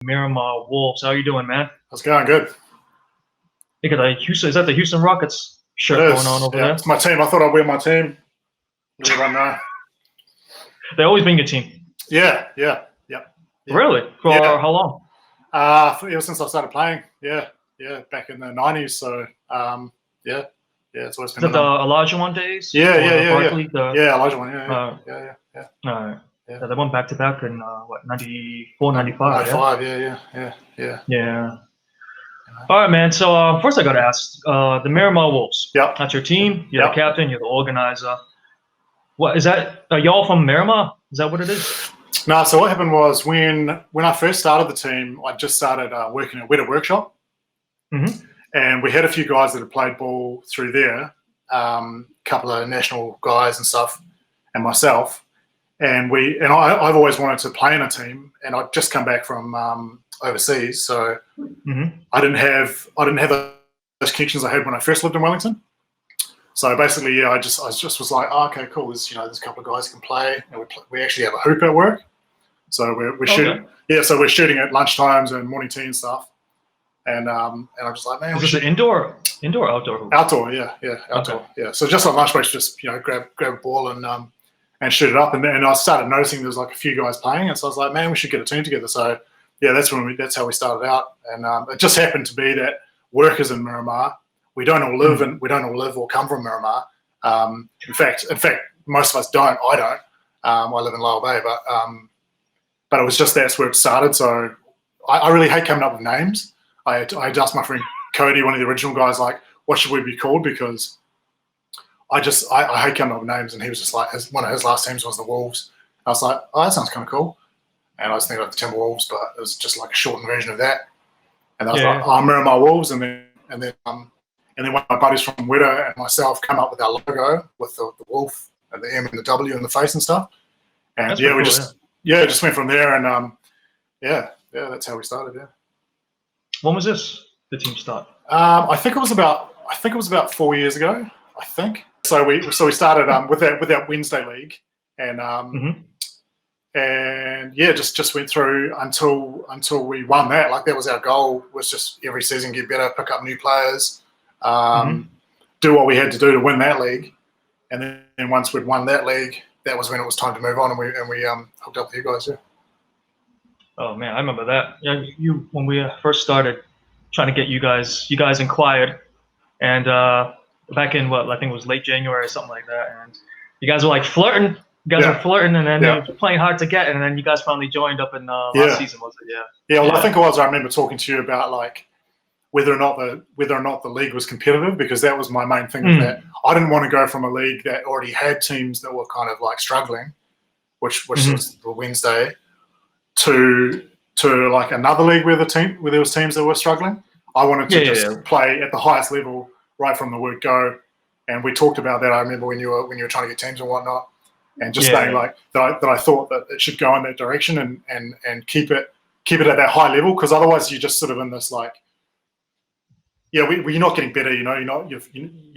Miramar Wolves. How are you doing, man? How's it going? Good. You got Is that the Houston Rockets shirt It going on is. over Yeah, there? it's my team. I thought I'd wear my team. Let everyone know. They always been your team. Yeah. Really? For Yeah. how long? Ever since I started playing. Yeah, back in the 90s. So, it's always Is been that the on. Elijah one days? Yeah. Barkley? Yeah, Elijah one. Uh, Yeah. all right. Yeah, they went back to back in 94, 95, yeah? 95, yeah. Yeah. All right, man. So first I got to ask, the Miramar Wolves. Yep. That's your team. You're Yep. the captain. You're the organizer. What is that? Are y'all from Miramar? Is that what it is? No, so what happened was when I first started the team, I just started working at Weta Workshop. Mm-hmm. And we had a few guys that had played ball through there, a couple of national guys and stuff, and myself. And I've always wanted to play in a team, and I'd just come back from overseas, so I didn't have those connections I had when I first lived in Wellington. So basically, I just was like, oh, okay, cool. There's a couple of guys who can play, and we actually have a hoop at work, so we're shooting. Yeah, so we're shooting at lunchtimes and morning tea and stuff. And I'm just like, man, is this an indoor or outdoor hoop? Outdoor, yeah, outdoor, okay. yeah. So just on lunch breaks, just grab a ball and shoot it up. And I started noticing there was like a few guys playing, and so I was like, man, we should get a team together. So yeah, that's how we started out. And it just happened to be that workers in Miramar, we don't all live or come from Miramar. In fact, most of us don't. I don't. I live in Lower Bay, but it was just that's where it started. So I really hate coming up with names. I asked my friend Cody, one of the original guys, like, what should we be called? Because I hate coming up with names, and he was just like, one of his last teams was the Wolves. I was like, oh, that sounds kind of cool. And I was thinking of the Timberwolves, but it was just like a shortened version of that. And I was like, oh, Miramar Wolves, and then one of my buddies from Weta and myself come up with our logo with the wolf and the M and the W in the face and stuff. And that's we cool, just went from there, and that's how we started. Yeah. When was the team start? I think it was about 4 years ago. I think so. We started with that Wednesday league, and just went through until we won that. Like that was our goal. Was just every season get better, pick up new players, do what we had to do to win that league, and then once we'd won that league, that was when it was time to move on, and we hooked up with you guys. Yeah. Oh man, I remember that. Yeah, when we first started trying to get you guys inquired, and back in I think it was late January or something like that, and you guys were like flirting. You guys were flirting, and then they were playing hard to get, and then you guys finally joined up in last season, was it? Yeah. Well, I think it was. I remember talking to you about like whether or not the league was competitive, because that was my main thing. With that, I didn't want to go from a league that already had teams that were kind of like struggling, which was the Wednesday, to like another league where there was teams that were struggling. I wanted to play at the highest level right from the word go, and we talked about that. I remember when you were trying to get teams and whatnot, and just saying like that I thought that it should go in that direction and keep it at that high level, because otherwise you're just sort of in this like, you're not getting better. Your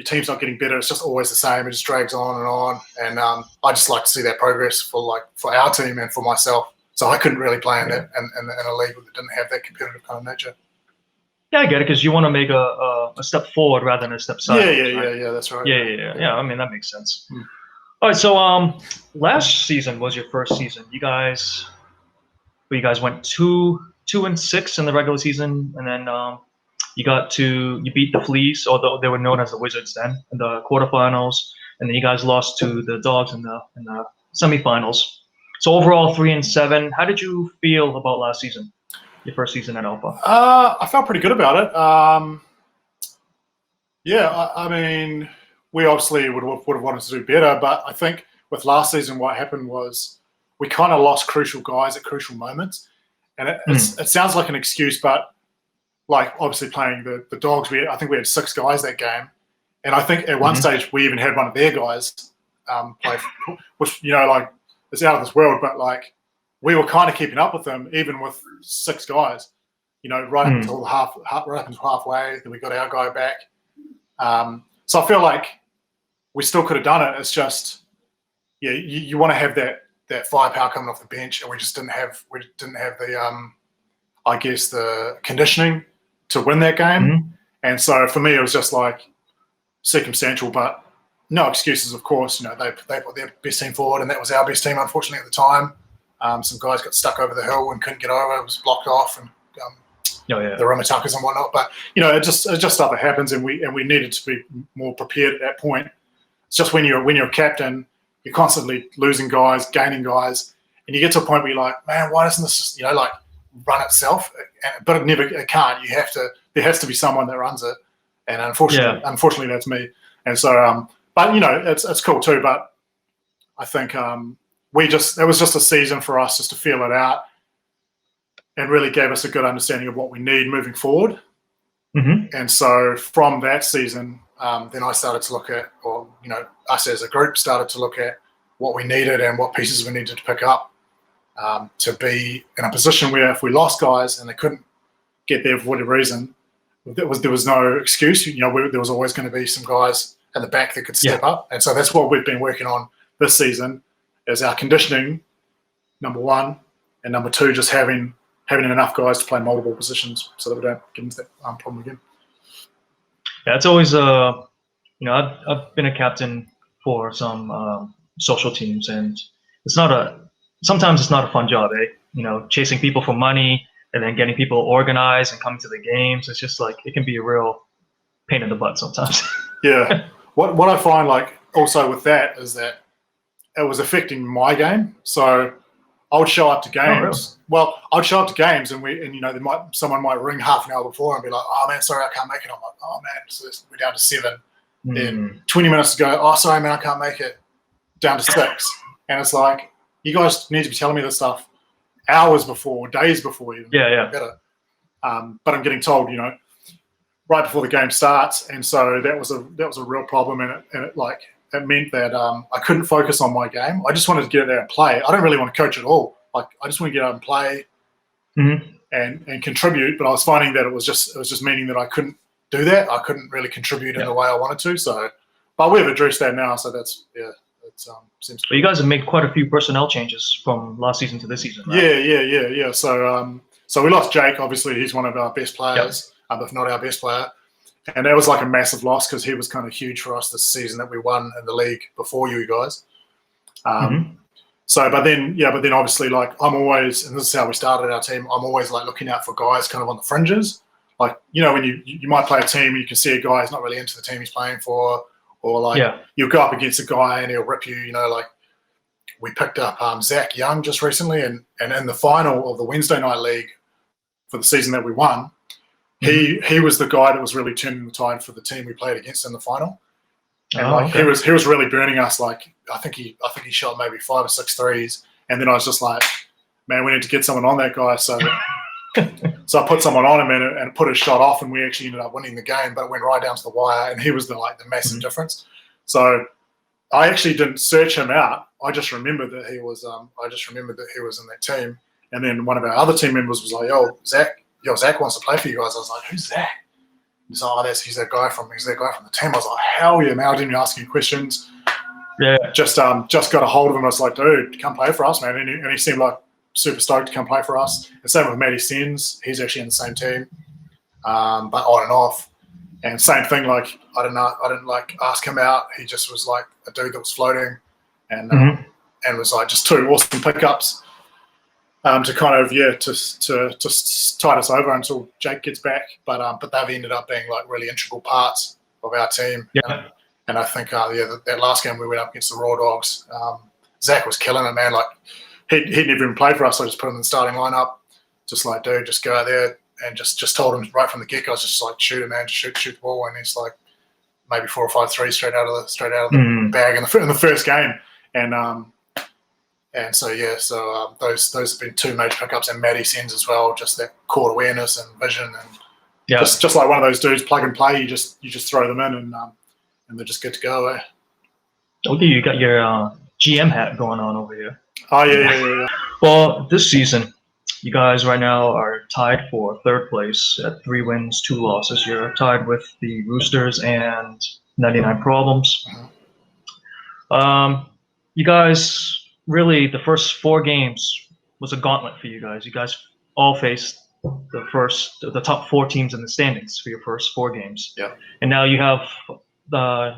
team's not getting better. It's just always the same. It just drags on and on, and I just like to see that progress for our team and for myself. So I couldn't really play in that in a league that didn't have that competitive kind of nature. Yeah, I get it, because you want to make a step forward rather than a step sideways. Yeah, that's right. Yeah. I mean, that makes sense. All right, so last season was your first season. You guys went 2-6 in the regular season, and then you beat the Fleas, although they were known as the Wizards then, in the quarterfinals, and then you guys lost to the Dogs in the semifinals. So overall 3-7. How did you feel about last season, your first season at Alpha? I felt pretty good about it. I mean, we obviously would have wanted to do better, but I think with last season, what happened was we kind of lost crucial guys at crucial moments, and it sounds like an excuse, but like obviously playing the Dogs, I think we had 6 guys that game, and I think at one stage we even had one of their guys play, which like it's out of this world, but like we were kind of keeping up with them even with 6 guys, right up until halfway. Then we got our guy back. So I feel like we still could have done it. It's just, you want to have that firepower coming off the bench, and we just didn't have the I guess, the conditioning to win that game. Mm-hmm. And so for me, it was just like circumstantial, but no excuses, of course. You know, they put their best team forward, and that was our best team, unfortunately, at the time. Some guys got stuck over the hill and couldn't get over. It was blocked off, and the Rimatakas and whatnot. But you know, it just stuff that happens, and we needed to be more prepared at that point. It's just when you're a captain, you're constantly losing guys, gaining guys, and you get to a point where you're like, man, why doesn't this just, you know, like run itself? But it can't. There has to be someone that runs it, and unfortunately, that's me. And so, but you know, it's cool too. But I think it was just a season for us just to feel it out, and really gave us a good understanding of what we need moving forward. Mm-hmm. And so from that season, then I started to look at, or you know, us as a group started to look at what we needed and what pieces we needed to pick up to be in a position where if we lost guys and they couldn't get there for whatever reason, there was no excuse. You know, there was always going to be some guys at the back that could step up. And so that's what we've been working on this season, is our conditioning, number one, and number two, just having enough guys to play multiple positions so that we don't get into that problem again. Yeah, it's always you know, I've been a captain for some social teams, and sometimes it's not a fun job, eh? You know, chasing people for money and then getting people organized and coming to the games. It's just like, it can be a real pain in the butt sometimes. Yeah. What I find, like, also with that is that it was affecting my game. So I would show up to games. Oh, really? Well, I'd show up to games, and you know, someone might ring half an hour before and be like, "Oh man, sorry, I can't make it." I'm like, "Oh man, so we're down to 7." Then 20 minutes ago, "Oh, sorry man, I can't make it." Down to 6, and it's like, you guys need to be telling me this stuff hours before, days before, even. Yeah. Better. But I'm getting told, you know, right before the game starts, and so that was a real problem, and it meant that I couldn't focus on my game. I just wanted to get out there and play. I don't really want to coach at all. Like, I just want to get out and play and contribute. But I was finding that it was just meaning that I couldn't do that. I couldn't really contribute in the way I wanted to. So, but we've addressed that now. So that's it seems. But you guys have made quite a few personnel changes from last season to this season, right? Yeah. So we lost Jake. Obviously, he's one of our best players, if not our best player. And that was like a massive loss because he was kind of huge for us this season that we won in the league before you guys. So, but then obviously, like, I'm always, and this is how we started our team, I'm always like looking out for guys kind of on the fringes. Like, you know, when you might play a team and you can see a guy who's not really into the team he's playing for, or like you'll go up against a guy and he'll rip you, you know, like we picked up Zach Young just recently, and in the final of the Wednesday night league for the season that we won, he was the guy that was really turning the tide for the team we played against in the final. And he was really burning us. Like, I think he shot maybe 5 or 6 threes, and then I was just like, man, we need to get someone on that guy. So I put someone on him and put his shot off, and we actually ended up winning the game. But it went right down to the wire, and he was the massive difference. So I actually didn't search him out. I just remembered that he was in that team. And then one of our other team members was like, Zach wants to play for you guys. I was like, who's Zach? He's like, he's that guy from the team. I was like, hell yeah, man. I didn't even ask any questions. Yeah. Just got a hold of him. I was like, dude, come play for us, man. And he seemed like super stoked to come play for us. And same with Matty Sens. He's actually in the same team, but on and off. And same thing, like, I didn't like ask him out. He just was like a dude that was floating, and was like just 2 awesome pickups. To kind of to tide us over until Jake gets back, but they've ended up being like really integral parts of our team. Yeah. And I think that last game we went up against the Raw Dogs, Zach was killing it, man. Like, he'd never even played for us, so I just put him in the starting lineup, just like, dude, just go out there, and just told him right from the get go, I was just like, shoot him, man, just shoot the ball, and he's like maybe 4 or 5 threes straight out of the bag in the first game, and so those have been 2 major pickups, and Matty Sens as well, just that court awareness and vision, and just like one of those dudes, plug and play. You just throw them in, and they're just good to go. Eh? Okay, you got your GM hat going on over here. Oh yeah. Well, this season, you guys right now are tied for 3rd place at 3 wins, 2 losses. You're tied with the Roosters and 99 Problems. You guys, really, the first 4 games was a gauntlet for you guys. You guys all faced the top 4 teams in the standings for your first 4 games. Yeah. And now you have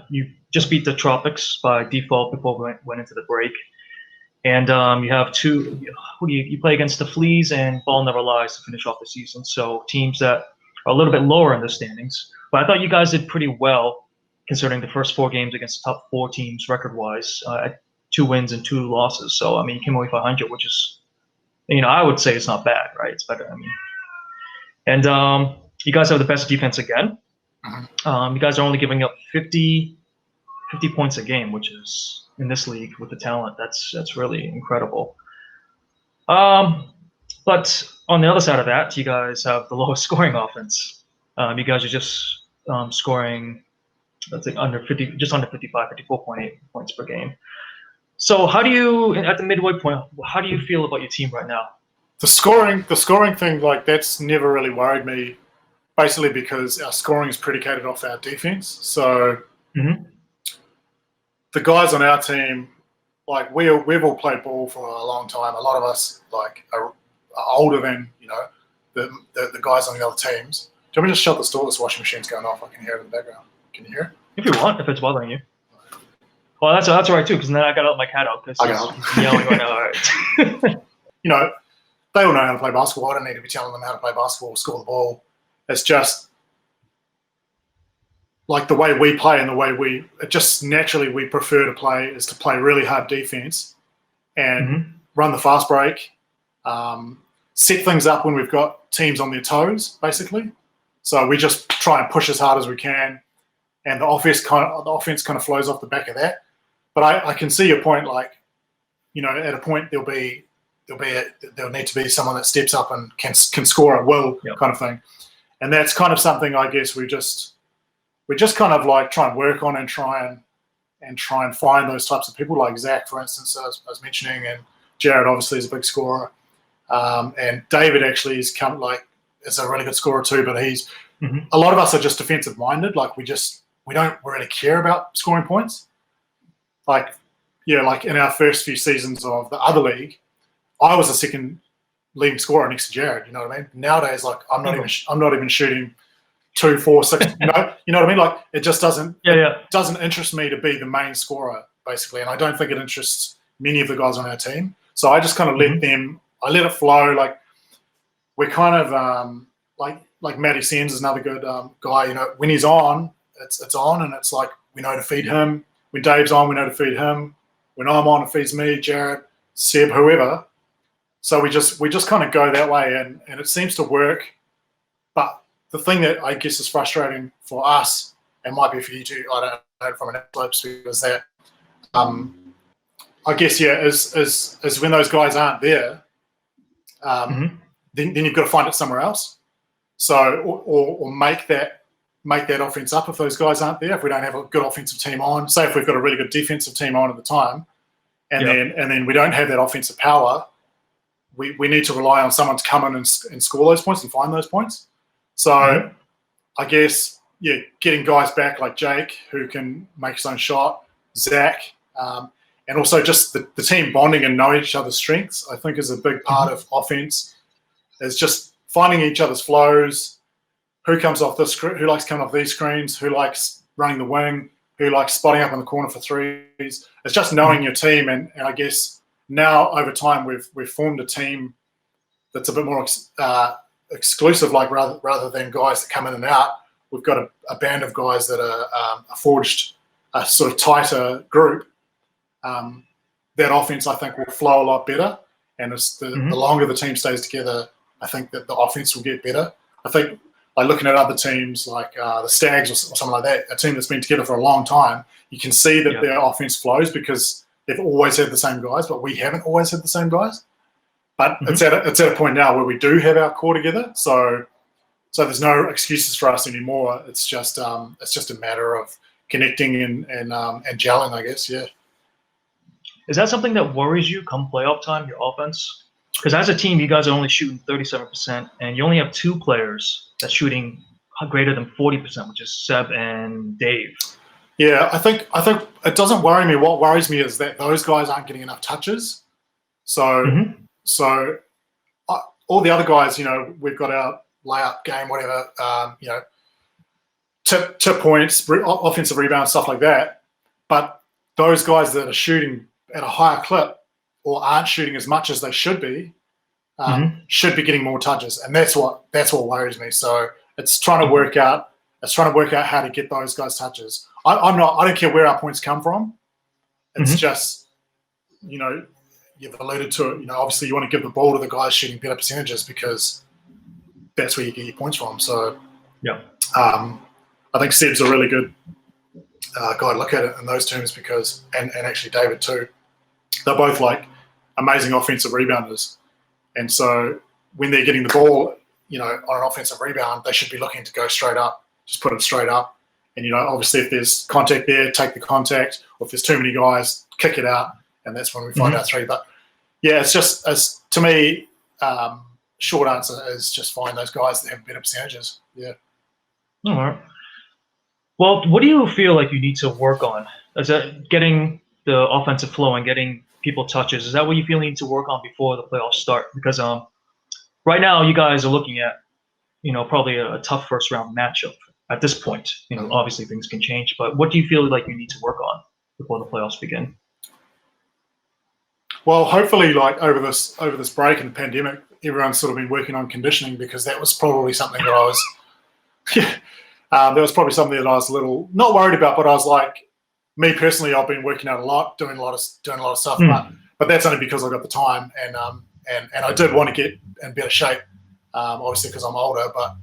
you just beat the Tropics by default before we went into the break. And you have you play against the Fleas and Ball Never Lies to finish off the season. So teams that are a little bit lower in the standings. But I thought you guys did pretty well considering the first 4 games against the top 4 teams record-wise, at 2 wins and 2 losses. So, I mean, you came away 500, which is, I would say it's not bad, right? It's better. And you guys have the best defense again. You guys are only giving up 50 points a game, which is, in this league with the talent, that's really incredible. But on the other side of that, you guys have the lowest scoring offense. You guys are just scoring, let's say, just under 55, 54.8 points per game. So how do you, at the midway point, how do you feel about your team right now? The scoring thing, like, that's never really worried me, basically because our scoring is predicated off our defense. So the guys on our team, like, we've all played ball for a long time. A lot of us, like, are older than, the guys on the other teams. Do you want me to just shut the door? This washing machine's going off. I can hear it in the background. Can you hear it? If you want, if it's bothering you. Well, that's all right too, because then I got to let my cat out because he's yelling right now. All right. They all know how to play basketball. I don't need to be telling them how to play basketball, score the ball. It's just like the way we play and the way we prefer to play is to play really hard defense and run the fast break, set things up when we've got teams on their toes, basically. So we just try and push as hard as we can, and the offense kind of flows off the back of that. But I can see your point. Like, at a point there'll need to be someone that steps up and can score at will, kind of thing. And that's kind of something I guess we just kind of like try and work on and try and find those types of people, like Zach, for instance, as I was mentioning, and Jared obviously is a big scorer, and David actually is a really good scorer too. But a lot of us are just defensive minded. Like we don't really care about scoring points. Like in our first few seasons of the other league, I was the second leading scorer next to Jared. You know what I mean? Nowadays, like I'm not even shooting 2, 4, 6. You know what I mean? Like it just doesn't interest me to be the main scorer, basically, and I don't think it interests many of the guys on our team. So I just kind of let it flow. Like we're kind of like Matty Sands is another good guy. When he's on, it's on, and it's like we know to feed him. When Dave's on, we know to feed him. When I'm on, it feeds me, Jared, Seb, whoever. So we just kind of go that way, and it seems to work. But the thing that I guess is frustrating for us, and might be for you too, I don't know, from an outside perspective, is that I guess is when those guys aren't there, then you've got to find it somewhere else. So or make that offense up if those guys aren't there. If we don't have a good offensive team on, say if we've got a really good defensive team on at the time, and then we don't have that offensive power, we need to rely on someone to come in and score those points and find those points. So I guess getting guys back like Jake who can make his own shot, Zach, and also just the team bonding and knowing each other's strengths, I think is a big part of offense. Is just finding each other's flows. Who comes off this? Who likes coming off these screens? Who likes running the wing? Who likes spotting up in the corner for threes? It's just knowing your team, and I guess now over time we've formed a team that's a bit more exclusive, like rather than guys that come in and out. We've got a band of guys that are forged a sort of tighter group. That offense, I think, will flow a lot better, and the longer the team stays together, I think that the offense will get better. I think, like looking at other teams like the Stags or something like that, a team that's been together for a long time, you can see that their offense flows because they've always had the same guys, but we haven't always had the same guys. But it's at a point now where we do have our core together, so there's no excuses for us anymore. It's just a matter of connecting and gelling, I guess. Yeah. Is that something that worries you come playoff time, your offense? Because as a team, you guys are only shooting 37%, and you only have 2 players that's shooting greater than 40%, which is Seb and Dave. Yeah, I think it doesn't worry me. What worries me is that those guys aren't getting enough touches. So all the other guys, we've got our layup game, whatever, tip points, offensive rebounds, stuff like that. But those guys that are shooting at a higher clip or aren't shooting as much as they should be getting more touches, and that's what worries me. So it's trying to work out how to get those guys touches. I don't care where our points come from. It's just, you've alluded to it. Obviously you want to give the ball to the guys shooting better percentages because that's where you get your points from. So yeah, I think Seb's a really good guy to look at it in those terms because, and actually David too, they're both like amazing offensive rebounders. And so when they're getting the ball, on an offensive rebound, they should be looking to go straight up, just put it straight up. And, obviously if there's contact there, take the contact, or if there's too many guys, kick it out. And that's when we find our three. But yeah, it's just, to me, short answer is just find those guys that have better percentages. Yeah. All right. Well, what do you feel like you need to work on? Is that getting the offensive flow and getting people touches? Is that what you feel you need to work on before the playoffs start? Because right now you guys are looking at, probably a tough first round matchup at this point. Obviously things can change, but what do you feel like you need to work on before the playoffs begin? Well, hopefully, like over this break and the pandemic, everyone's sort of been working on conditioning because that was probably something that I was, that was probably something that I was a little not worried about, but I was like, me personally, I've been working out a lot, doing a lot of stuff, but that's only because I got the time and I did want to get in better shape, obviously because I'm older, but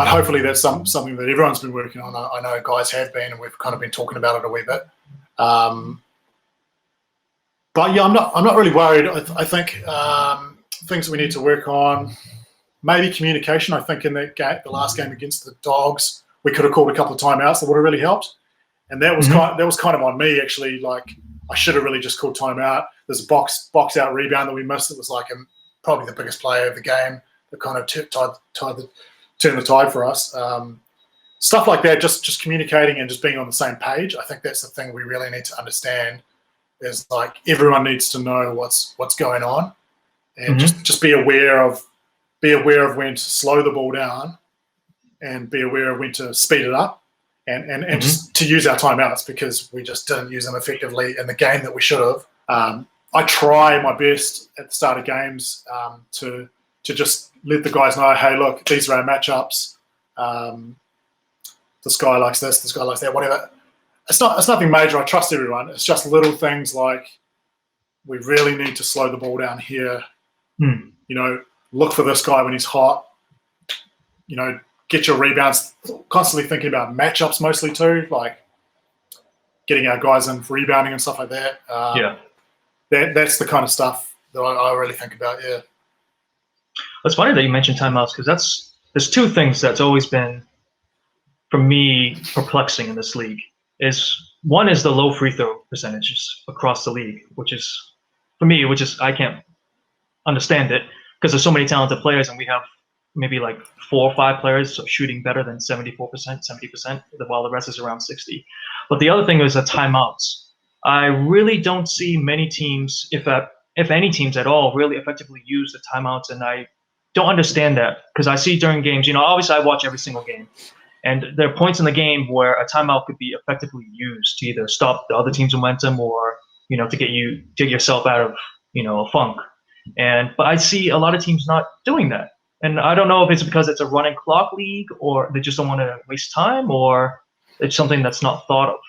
hopefully that's something that everyone's been working on. I know guys have been, and we've kind of been talking about it a wee bit. But yeah, I'm not really worried. I think things that we need to work on, maybe communication. I think in that game, the last game against the Dogs, we could have called a couple of timeouts that would have really helped, and that was kind of on me actually. Like I should have really just called timeout. There's a box out rebound that we missed. It was like probably the biggest play of the game that kind of turned the tide for us. Stuff like that, just communicating and just being on the same page. I think that's the thing we really need to understand. Is like everyone needs to know what's going on, and just be aware of when to slow the ball down, and be aware of when to speed it up, and just to use our timeouts because we just didn't use them effectively in the game that we should have. I try my best at the start of games to just let the guys know, hey, look, these are our matchups. This guy likes this, this guy likes that, whatever. It's nothing major. I trust everyone. It's just little things like we really need to slow the ball down here. Look for this guy when he's hot. Get your rebounds. Constantly thinking about matchups mostly too, like getting our guys in for rebounding and stuff like that. That's the kind of stuff that I really think about. Yeah. It's funny that you mentioned timeouts because there's two things that's always been for me perplexing in this league. One is the low free throw percentages across the league, which is I can't understand it because there's so many talented players and we have maybe like 4 or 5 players shooting better than 74%, 70%, while the rest is around 60. But the other thing is the timeouts. I really don't see many teams, if any teams at all, really effectively use the timeouts, and I don't understand that because I see during games, obviously I watch every single game. And there are points in the game where a timeout could be effectively used to either stop the other team's momentum or, to get yourself out of, a funk. But I see a lot of teams not doing that. And I don't know if it's because it's a running clock league or they just don't want to waste time or it's something that's not thought of.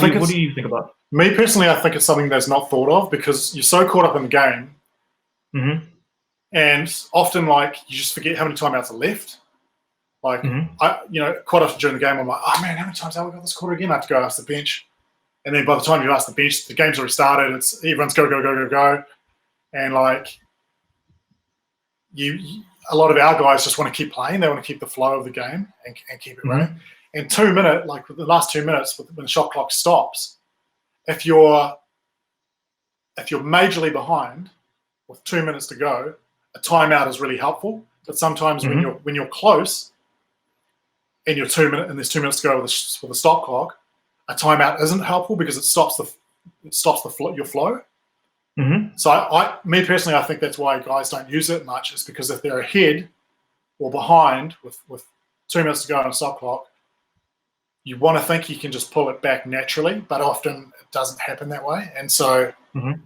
What do you think about it? Me personally, I think it's something that's not thought of because you're so caught up in the game. And often like you just forget how many timeouts are left. Like, quite often during the game, I'm like, oh man, how many times have we got this quarter again? I have to go ask the bench. And then by the time you ask the bench, the game's already started. Everyone's go. And like, a lot of our guys just want to keep playing. They want to keep the flow of the game and keep it running. And 2 minutes, like the last 2 minutes, when the shot clock stops, if you're majorly behind with 2 minutes to go, a timeout is really helpful. But sometimes when you're close, and there's 2 minutes to go with the stop clock, a timeout isn't helpful because it stops your flow. Mm-hmm. So me personally, I think that's why guys don't use it much, is because if they're ahead or behind with 2 minutes to go on a stop clock, you want to think you can just pull it back naturally, but often it doesn't happen that way. And so Mm-hmm.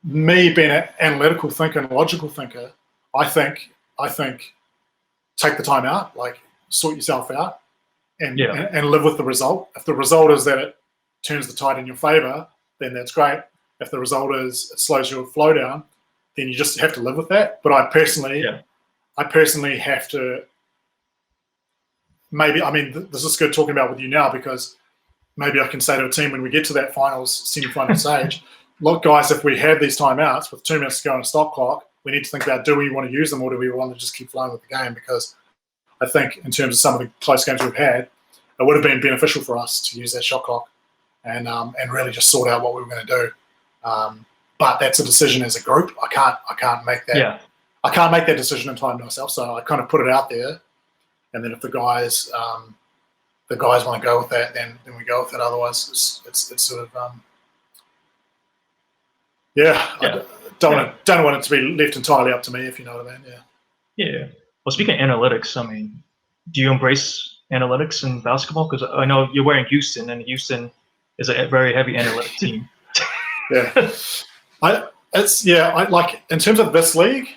me being an analytical thinker and logical thinker, I think take the time out, like sort yourself out and live with the result. If the result is that it turns the tide in your favor, then that's great. If the result is it slows your flow down, then you just have to live with that. But I personally have to, maybe, I mean, this is good talking about with you now, because maybe I can say to a team when we get to that semi-final stage, look, guys, if we have these timeouts with 2 minutes to go on a stop clock, we need to think about, do we want to use them or do we want to just keep flowing with the game? Because I think in terms of some of the close games we've had, it would have been beneficial for us to use that shot clock and really just sort out what we were going to do. But that's a decision as a group. I can't make that. Yeah. I can't make that decision entirely myself. So I kind of put it out there, and then if the guys want to go with that, then we go with it. Otherwise, it's sort of I don't want it to be left entirely up to me, if you know what I mean. Yeah. Well, speaking of analytics, I mean, do you embrace analytics in basketball? Because I know you're wearing Houston, and Houston is a very heavy analytic team. I like, in terms of this league,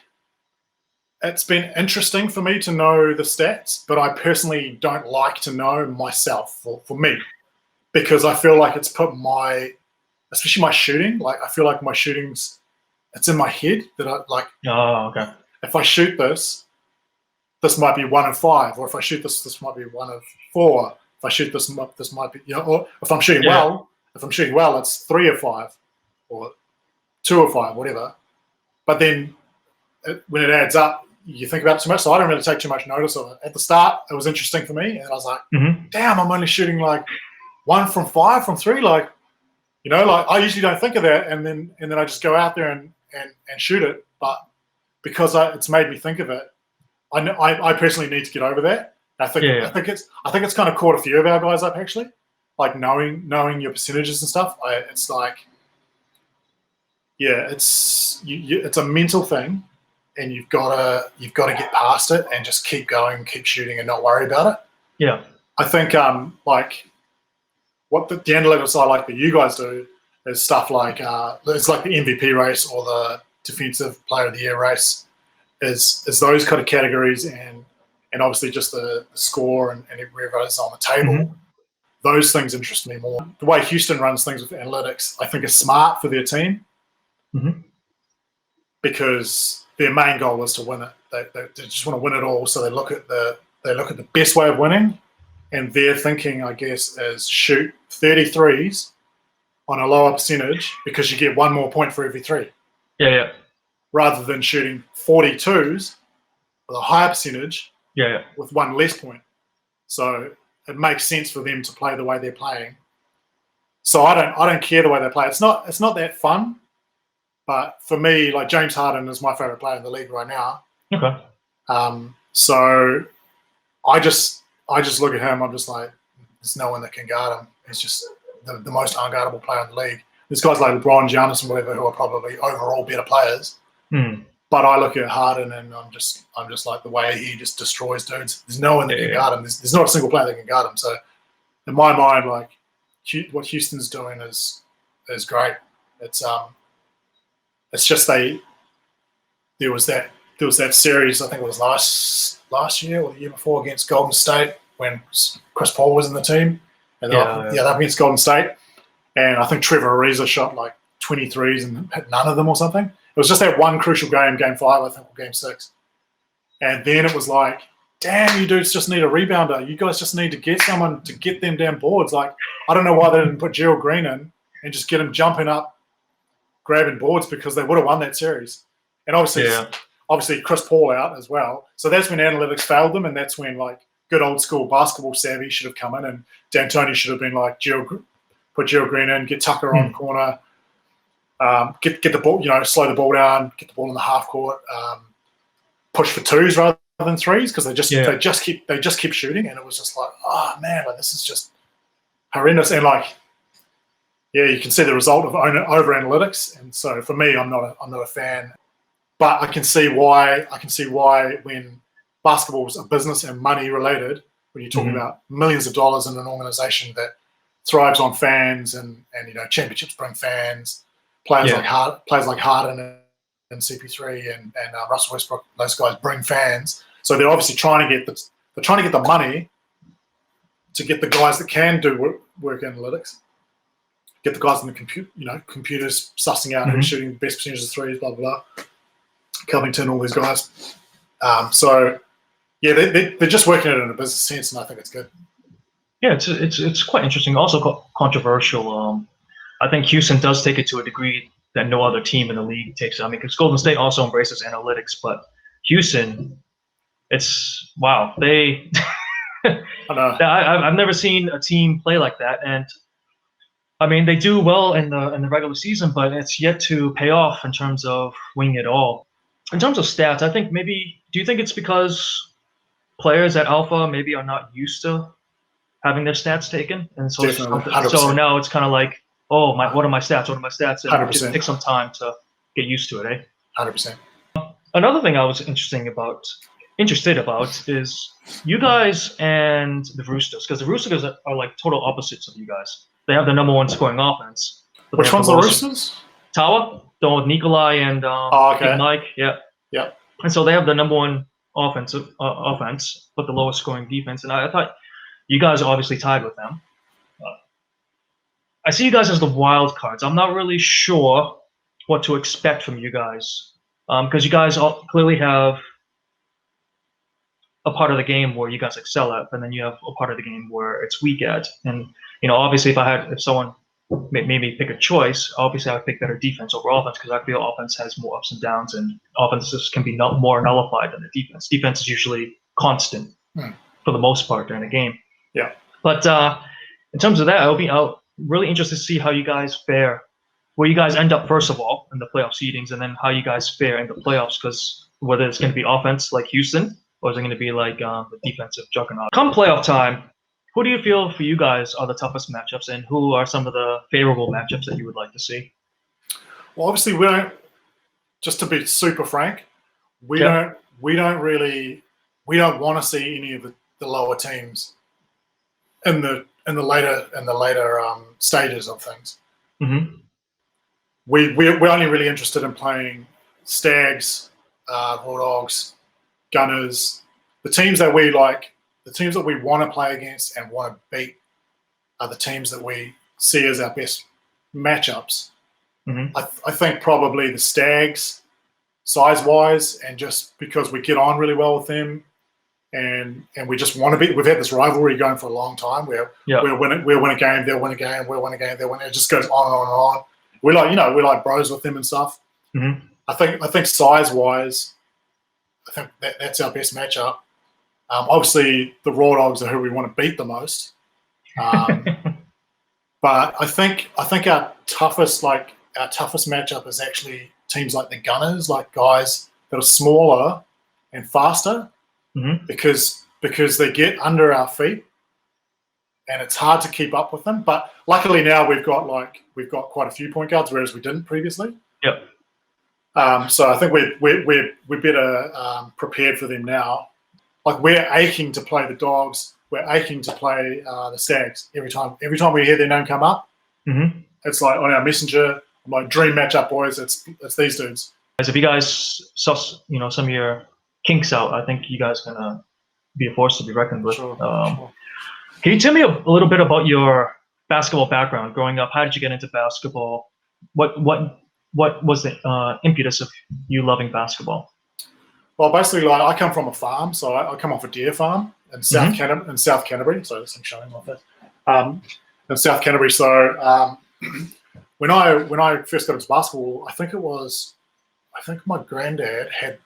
it's been interesting for me to know the stats, but I personally don't like to know myself for me, because I feel like it's put especially my shooting, like I feel like my shooting's, it's in my head that I like. Oh, okay. If I shoot this might be 1 of 5, or if I shoot this might be 1 of 4. If I shoot this might be, or if I'm shooting well, it's 3 of 5, or 2 of 5, whatever. But then when it adds up, you think about it too much. So I don't really take too much notice of it. At the start, it was interesting for me, and I was like, damn, I'm only shooting like 1 from 5 from 3. Like, like I usually don't think of that, and then I just go out there and shoot it. But because it's made me think of it, I personally need to get over that. I think it's kind of caught a few of our guys up, actually, like knowing your percentages and stuff. It's like, it's a mental thing, and you've got to get past it and just keep going, keep shooting, and not worry about it. Yeah, I think like what the analytics I like that you guys do is stuff like it's like the MVP race or the Defensive Player of the Year race. Is those kind of categories, and obviously just the score and wherever it's on the table. Those things interest me more. The way Houston runs things with analytics, I think, is smart for their team, because their main goal is to win it. They just want to win it all, so they look at the best way of winning, and their thinking, I guess, is shoot 33s on a lower percentage because you get 1 more point for every 3. Yeah. Rather than shooting 42s with a higher percentage with 1 less point. So it makes sense for them to play the way they're playing. So I don't care the way they play. It's not that fun, but for me, like, James Harden is my favorite player in the league right now. Okay. So I just look at him. I'm just like, there's no one that can guard him. He's just the most unguardable player in the league. There's guys like LeBron, Giannis, and whatever, who are probably overall better players. But I look at Harden, and I'm just like, the way he just destroys dudes. There's no one that can guard him. There's not a single player that can guard him. So in my mind, like, what Houston's doing is great. It's just there was that series, I think it was last year or the year before, against Golden State, when Chris Paul was in the team, and they're up against Golden State, and I think Trevor Ariza shot like 23s and hit none of them or something. It was just that one crucial game 5, I think, or game 6. And then it was like, damn, you dudes just need a rebounder. You guys just need to get someone to get them damn boards. Like, I don't know why they didn't put Gerald Green in and just get him jumping up, grabbing boards, because they would have won that series. And obviously Chris Paul out as well. So that's when analytics failed them, and that's when, like, good old school basketball savvy should have come in, and D'Antoni should have been like, put Gerald Green in, get Tucker on the corner, get the ball, slow the ball down, get the ball in the half court, push for 2s rather than 3s, because they just keep shooting, and it was just like, oh man, like, this is just horrendous. And like, yeah, you can see the result of over analytics. And so for me, I'm not a fan, but I can see why. When basketball is a business and money related, when you're talking about millions of dollars in an organization that thrives on fans and championships bring fans, players like Harden and CP3 and Russell Westbrook, those guys bring fans. So they're obviously trying to get the money to get the guys that can do work analytics, get the guys in the computers sussing out who's shooting the best percentages of threes, blah blah blah. Covington, all these guys. So yeah, they're just working it in a business sense, and I think it's good. Yeah, it's quite interesting. Also controversial. I think Houston does take it to a degree that no other team in the league takes it. I mean, because Golden State also embraces analytics, but Houston, it's wow. They, I've never seen a team play like that, and I mean they do well in the regular season, but it's yet to pay off in terms of winning it all. In terms of stats, I think maybe. Do you think it's because players at Alpha maybe are not used to having their stats taken, and so so now it's kind of like, oh my, what are my stats? What are my stats? And it just takes some time to get used to it, eh? 100%. Another thing I was interested about is you guys and the Roosters, because the Roosters are like total opposites of you guys. They have the number one scoring offense. Which one's the Roosters? Tower, the one with Nikolai and Mike, yeah. And so they have the number one offense, but the lowest scoring defense. And I thought you guys are obviously tied with them. I see you guys as the wild cards. I'm not really sure what to expect from you guys, because you guys all clearly have a part of the game where you guys excel at, and then you have a part of the game where it's weak at. And obviously, if someone made me pick a choice, obviously I would pick better defense over offense, because I feel offense has more ups and downs, and offenses can be more nullified than the defense. Defense is usually constant for the most part during the game. Yeah. But in terms of that, I'll really interested to see how you guys fare, where you guys end up first of all in the playoff seedings, and then how you guys fare in the playoffs, because whether it's going to be offense like Houston, or is it going to be like the defensive juggernaut. Come playoff time, who do you feel for you guys are the toughest matchups, and who are some of the favorable matchups that you would like to see? Well, obviously we don't. Just to be super frank, we don't want to see any of the lower teams in the later stages of things. We're only really interested in playing Stags, Bulldogs, Gunners, the teams that we like. The teams that we want to play against and want to beat are the teams that we see as our best matchups. I think probably the Stags, size-wise, and just because we get on really well with them, and we just want to be. We've had this rivalry going for a long time. We'll win a game, they'll win a game, we'll win a game, they'll win. It just goes on and on and on. We're like bros with them and stuff. I think size-wise, I think that's our best matchup. Obviously, the Raw Dogs are who we want to beat the most. But I think our toughest matchup is actually teams like the Gunners, like guys that are smaller and faster, because they get under our feet, and it's hard to keep up with them. But luckily now we've got quite a few point guards, whereas we didn't previously. Yep. So I think we're better prepared for them now. Like, we're aching to play the Dogs. We're aching to play the Stags every time. Every time we hear their name come up, it's like on our messenger. I'm like, dream matchup, boys. It's these dudes. If you guys suss, some of your kinks out, I think you guys are gonna be a force to be reckoned with. Sure. Can you tell me a little bit about your basketball background growing up? How did you get into basketball? What was the impetus of you loving basketball? Well, basically, like, I come from a farm, so I come off a deer farm in South Canterbury. So this thing's showing like that. In South Canterbury. So when I first got into basketball, I think my granddad had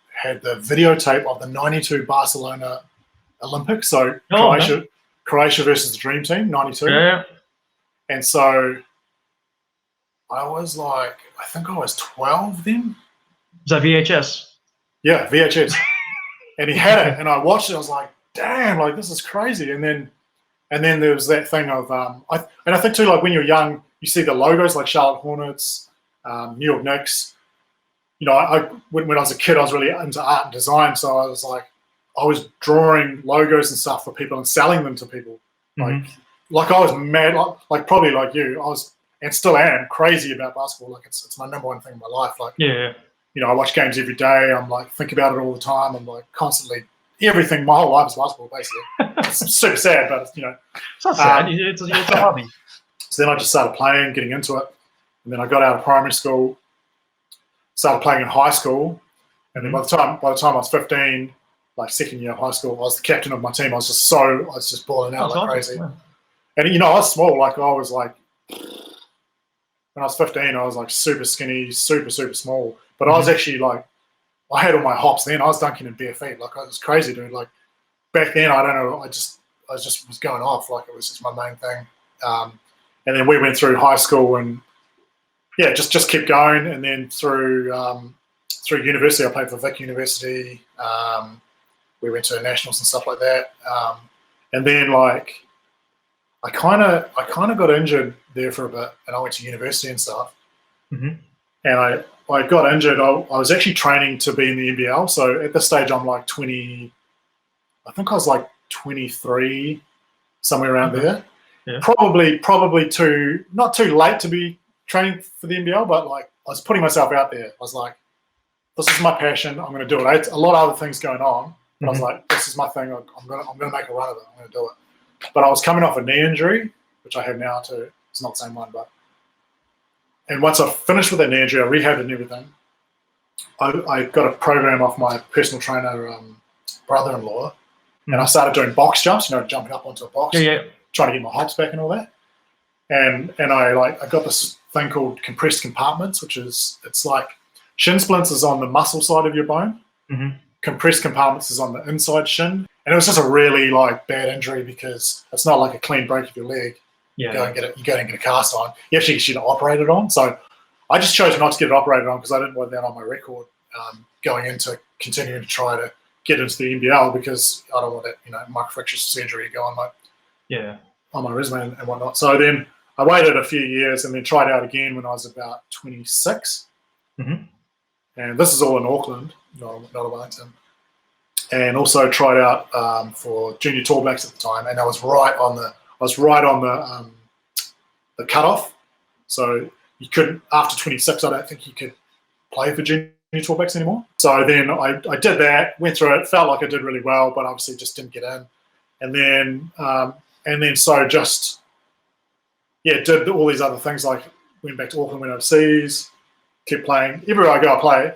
the videotape of the '92 Barcelona Olympics. So Croatia versus the Dream Team '92. Yeah. And so I was like, I think I was 12 then. Was that VHS? Yeah, VHS. And he had it, and I watched it. I was like, damn, like, this is crazy. And then there was that thing of, I think too, like, when you're young, you see the logos like Charlotte Hornets, New York Knicks. You know, when I was a kid, I was really into art and design, so I was drawing logos and stuff for people and selling them to people. Like I was mad, like probably like you. I was, and still am, crazy about basketball. Like it's my number one thing in my life. Like, Yeah. you know, I watch games every day. I'm like, think about it all the time. I'm like constantly, everything. My whole life is basketball, basically. It's super sad, but you know, it's not sad. It's a hobby. So then I just started playing, getting into it, and then I got out of primary school, started playing in high school, and then by the time I was 15, like second year of high school, I was the captain of my team. I was just balling out like crazy. Yeah. And you know, I was small. Like I was like, when I was 15, I was like super skinny, super small. But I was actually like, I had all my hops then. I was dunking in bare feet. Like I was crazy, dude. Like back then, I don't know. I just was going off. Like it was just my main thing. And then we went through high school and yeah, just kept going. And then through university, I played for Vic University. We went to nationals and stuff like that. And then like I kind of got injured there for a bit, and I went to university and stuff. And I got injured. I was actually training to be in the NBL. So at this stage, I'm like 20. I think I was like 23, somewhere around there. Yeah. Probably not too late to be training for the NBL, but like I was putting myself out there. I was like, this is my passion. I'm going to do it. I had a lot of other things going on, but I was like, this is my thing. I'm going to make a run of it. I'm going to do it. But I was coming off a knee injury, which I have now too. It's not the same one, but. And once I finished with that knee injury, I rehabbed and everything. I got a program off my personal trainer, brother-in-law, and I started doing box jumps. You know, jumping up onto a box, trying to get my hops back and all that. And I got this thing called compressed compartments, which is it's like shin splints is on the muscle side of your bone. Compressed compartments is on the inside shin. And it was just a really like bad injury because it's not like a clean break of your leg. You go and get a cast on. You actually get it operated on. So I just chose not to get it operated on because I didn't want that on my record going into continuing to try to get into the NBL because I don't want that, you know, microfracture surgery to go on my resume and whatnot. So then I waited a few years and then tried out again when I was about 26. And this is all in Auckland, not in Wellington. And also tried out for junior Tall Blacks at the time, and I was right on the cutoff. So you couldn't after 26. I don't think you could play for junior Tall Blacks anymore. So then I did that, went through it, felt like I did really well, but obviously just didn't get in. And then so just did all these other things like went back to Auckland, went overseas, kept playing everywhere I go. I play.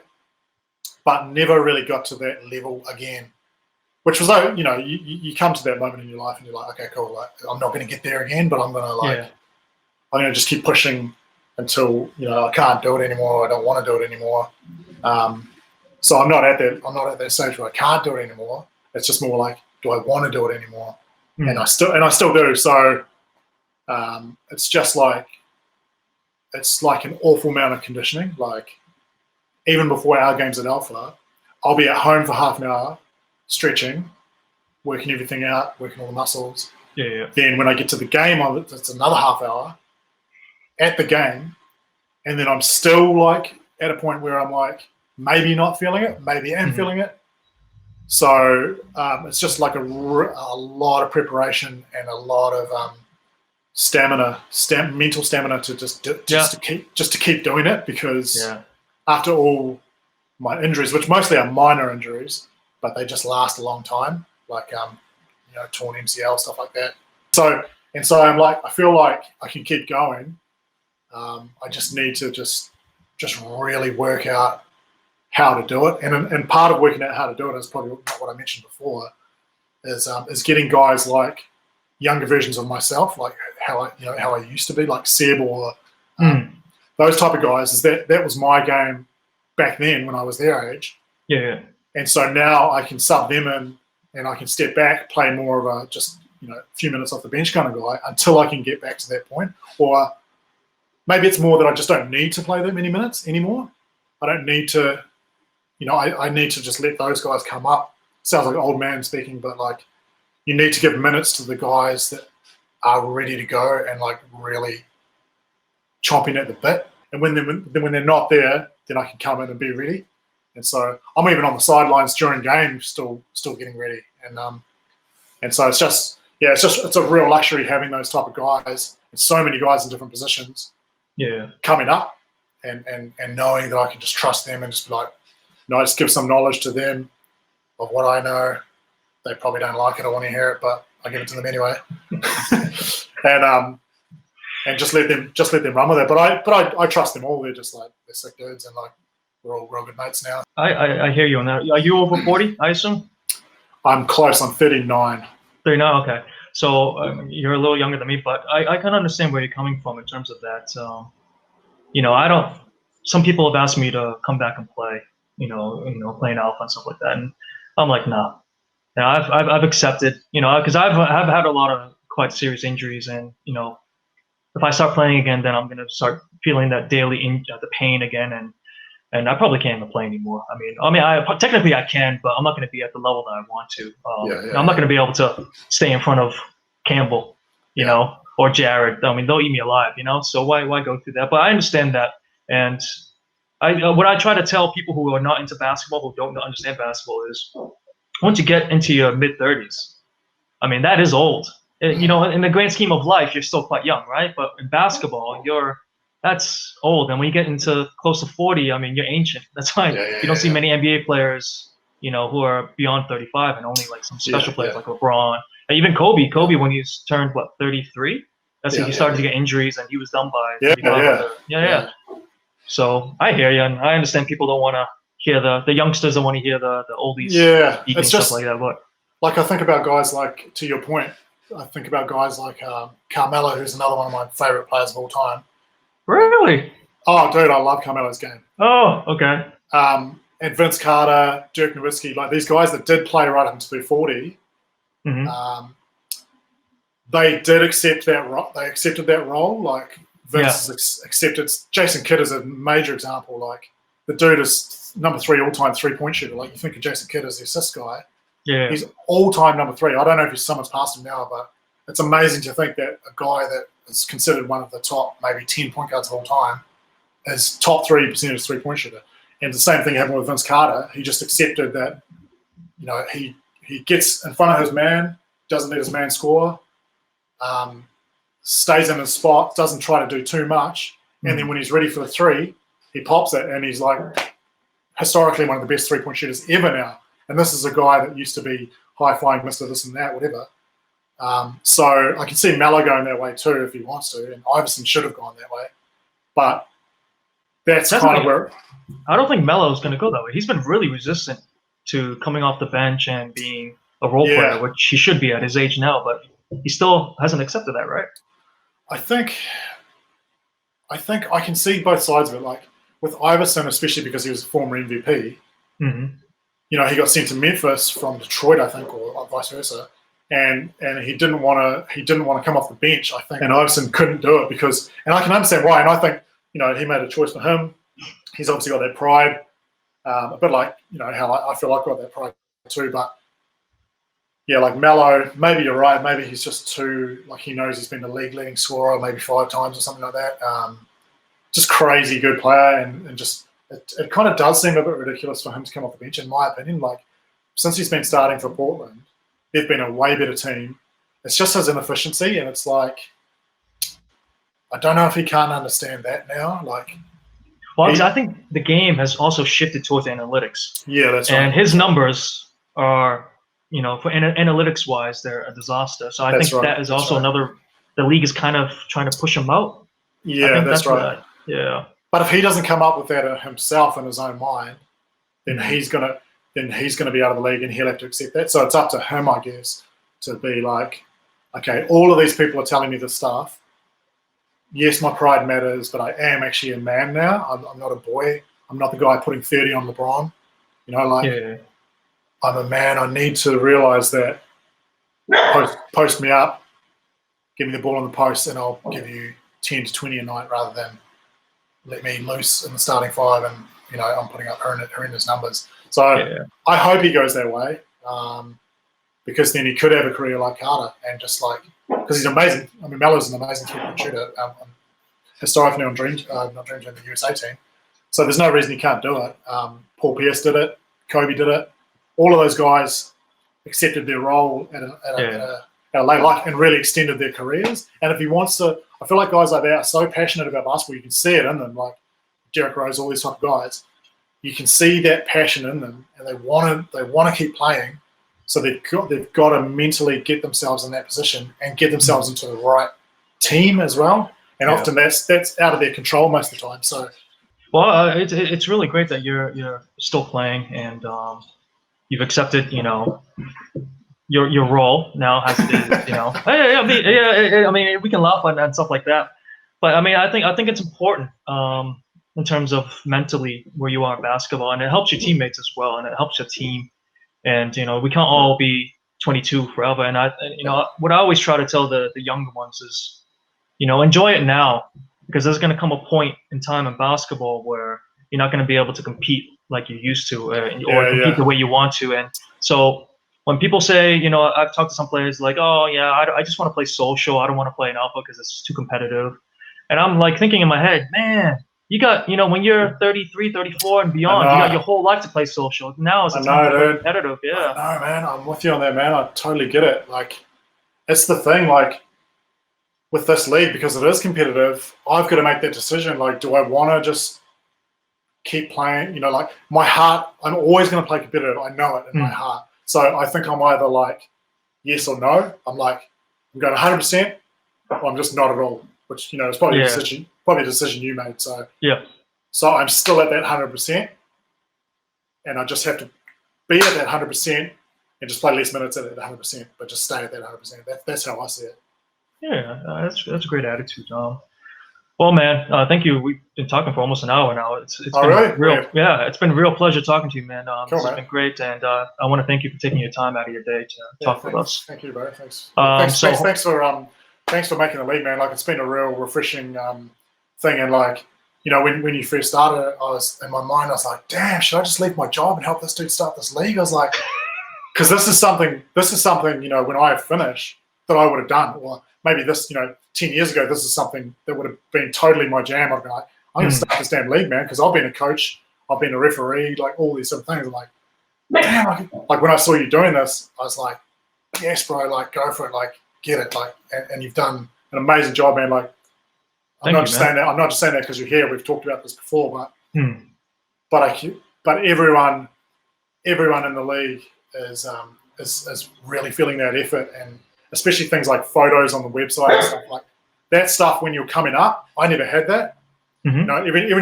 But never really got to that level again, which was like, you know, you come to that moment in your life and you're like, okay, cool, like I'm not going to get there again, but I'm going to I'm going to just keep pushing until, you know, I can't do it anymore. I don't want to do it anymore. So I'm not at that stage where I can't do it anymore. It's just more like, do I want to do it anymore? And I still do. So it's just like, it's like an awful amount of conditioning. Like, even before our games at Alpha, I'll be at home for half an hour, stretching, working everything out, working all the muscles. Then when I get to the game, it's another half hour at the game, and then I'm still like at a point where I'm like maybe not feeling it, maybe am feeling it. So it's just like a lot of preparation and a lot of mental stamina to just to keep doing it because. After all my injuries, which mostly are minor injuries, but they just last a long time, like torn MCL, stuff like that. So I'm like, I feel like I can keep going. I just need to just really work out how to do it, and part of working out how to do it is probably not what I mentioned before, is getting guys like younger versions of myself, like how I used to be, like Seb or. Those type of guys, is that was my game back then when I was their age. And so now I can sub them in and I can step back, play more of a just, you know, a few minutes off the bench kind of guy until I can get back to that point. Or maybe it's more that I just don't need to play that many minutes anymore. I don't need to, you know, I need to just let those guys come up. Sounds like an old man speaking, but like you need to give minutes to the guys that are ready to go and like really chomping at the bit. And when they're not there, then I can come in and be ready. And so I'm even on the sidelines during game, still getting ready. And so it's a real luxury having those type of guys and so many guys in different positions. Yeah. Coming up and knowing that I can just trust them and just be like, just give some knowledge to them of what I know. They probably don't like it. I want to hear it, but I give it to them anyway. and just let them run with it. But I trust them all. They're sick dudes, and like we're all real good mates now. I hear you on that. Are you over 40? I assume. I'm close. I'm 39. 39. Okay. So you're a little younger than me, but I can understand where you're coming from in terms of that. I don't. Some people have asked me to come back and play. Playing alpha and stuff like that, and I'm like, nah. I've accepted. Because I've had a lot of quite serious injuries, and if I start playing again, then I'm gonna start feeling that daily the pain again, and I probably can't even play anymore. Technically I can, but I'm not going to be at the level that I want to. I'm not going to be able to stay in front of Campbell, or Jared. They'll eat me alive, So why go through that? But I understand that, and what I try to tell people who are not into basketball, who don't understand basketball, is once you get into your mid-30s, that is old. In the grand scheme of life, you're still quite young, right? But in basketball, that's old. And when you get into close to 40, you're ancient. That's why you don't see many NBA players, who are beyond 35, and only like some special players like LeBron. And even Kobe, when he's turned, 33? That's when he started to get injuries, and he was done by 35. So I hear you, and I understand people don't want to hear the youngsters don't want to hear the oldies speaking stuff like that. But like I think about guys like, to your point, I think about guys like Carmelo, who's another one of my favorite players of all time. Really? Oh, dude, I love Carmelo's game. Oh, okay. And Vince Carter, Dirk Nowitzki, like these guys that did play right up until 40, they did accept that. They accepted that role. Like Vince has accepted. Jason Kidd is a major example. Like the dude is number 3 all-time three-point shooter. Like you think of Jason Kidd as the assist guy. Yeah. He's all-time number 3. I don't know if someone's passed him now, but it's amazing to think that a guy that is considered one of the top maybe 10 point guards of all time is top 3 percentage three-point shooter. And the same thing happened with Vince Carter. He just accepted that, he gets in front of his man, doesn't let his man score, stays in his spot, doesn't try to do too much, and then when he's ready for the 3, he pops it, and he's like historically one of the best three-point shooters ever now. And this is a guy that used to be high-flying Mr. This and That, whatever. So I can see Melo going that way too if he wants to, and Iverson should have gone that way. But that's kind of where... I don't think Melo's going to go that way. He's been really resistant to coming off the bench and being a role player, which he should be at his age now, but he still hasn't accepted that, right? I think I can see both sides of it. Like with Iverson, especially because he was a former MVP, he got sent to Memphis from Detroit, I think, or vice versa. And he didn't want to come off the bench, I think. And Iverson couldn't do it because, and I can understand why. And I think, he made a choice for him. He's obviously got that pride, a bit like, how I feel I've got that pride too. But yeah, like Melo, maybe you're right. Maybe he's just too, like he knows he's been the league leading scorer maybe 5 times or something like that. Just crazy good player, and just it kind of does seem a bit ridiculous for him to come off the bench, in my opinion. Like since he's been starting for Portland, they've been a way better team. It's just his inefficiency, and it's like I don't know if he can't understand that now. Like, well, I think the game has also shifted towards analytics. Yeah, that's right. And his numbers are, for analytics-wise, they're a disaster. So I think that is also another. The league is kind of trying to push him out. Yeah, that's right. Yeah. But if he doesn't come up with that himself in his own mind, then he's gonna be out of the league, and he'll have to accept that. So it's up to him, I guess, to be like, okay, all of these people are telling me this stuff. Yes, my pride matters, but I am actually a man now. I'm not a boy. I'm not the guy putting 30 on LeBron. I'm a man. I need to realize that. Post me up, give me the ball on the post, and I'll give you 10 to 20 a night rather than let me loose in the starting 5 and I'm putting up horrendous numbers. So I hope he goes that way, because then he could have a career like Carter, and just like, because he's amazing. Melo's an amazing three-point shooter. historically on not Dream Team, the USA team. So there's no reason he can't do it. Paul Pierce did it. Kobe did it. All of those guys accepted their role at a late life and really extended their careers. And if he wants to, I feel like guys like that are so passionate about basketball, you can see it in them, like Derrick Rose, all these type of guys. You can see that passion in them, and they want to keep playing. So they've got to mentally get themselves in that position and get themselves into the right team as well. And often that's out of their control most of the time. So, well, it's really great that you're still playing and you've accepted, your role now has to, I mean, we can laugh at that and stuff like that, but I mean, I think it's important in terms of mentally where you are in basketball, and it helps your teammates as well, and it helps your team. And we can't all be 22 forever. And what I always try to tell the younger ones is, enjoy it now, because there's going to come a point in time in basketball where you're not going to be able to compete like you used to, or compete the way you want to. And so when people say, I've talked to some players like, oh yeah, I just want to play social. I don't want to play an alpha because it's too competitive. And I'm like thinking in my head, man, you got, when you're 33, 34 and beyond, you got your whole life to play social. Now is the time to play competitive. Yeah. I know, man. I'm with you on that, man. I totally get it. Like, it's the thing, like, with this league, because it is competitive, I've got to make that decision. Like, do I want to just keep playing? Like, my heart, I'm always going to play competitive. I know it in my heart. So I think I'm either like yes or no. I'm like, I'm going 100%, or I'm just not at all, which, is probably a decision you made. So so I'm still at that 100%, and I just have to be at that 100% and just play less minutes at that 100%, but just stay at that 100%. That's how I see it. Yeah, that's a great attitude. Well, man, thank you. We've been talking for almost an hour now. It's been real. Yeah, it's been a real pleasure talking to you, man. This has been great, and I want to thank you for taking your time out of your day to talk with us. Thank you, bro. Thanks. Thanks for making the league, man. Like, it's been a real refreshing thing, and like, when you first started, I was in my mind, I was like, damn, should I just leave my job and help this dude start this league? I was like, because this is something, when I finish, that I would have done, or maybe this, 10 years ago, this is something that would have been totally my jam. I'd be like, I'm going to start this damn league, man, because I've been a coach, I've been a referee, like all these sort of things. I'm like, damn, like when I saw you doing this, I was like, yes, bro, like go for it, like get it, like, and you've done an amazing job, man. Like, I'm not just saying that because you're here. We've talked about this before, but everyone in the league is really feeling that effort, and especially things like photos on the website and stuff like that stuff. When you're coming up, I never had that. Every now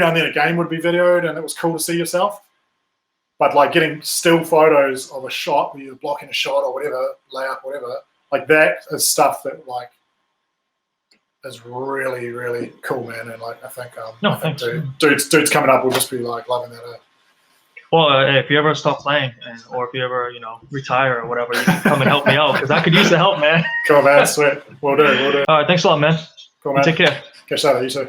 and then a game would be videoed, and it was cool to see yourself. But like getting still photos of a shot, where you're blocking a shot or whatever, layup, whatever, like that is stuff that like is really, really cool, man. And like I think dudes coming up will just be like loving that. Well, if you ever stop playing, or if you ever, retire or whatever, you can come and help me out, because I could use the help, man. Cool, man. Sweet. We'll do. All right, thanks a lot, man. Cool, man. Take care. Catch you later. You too.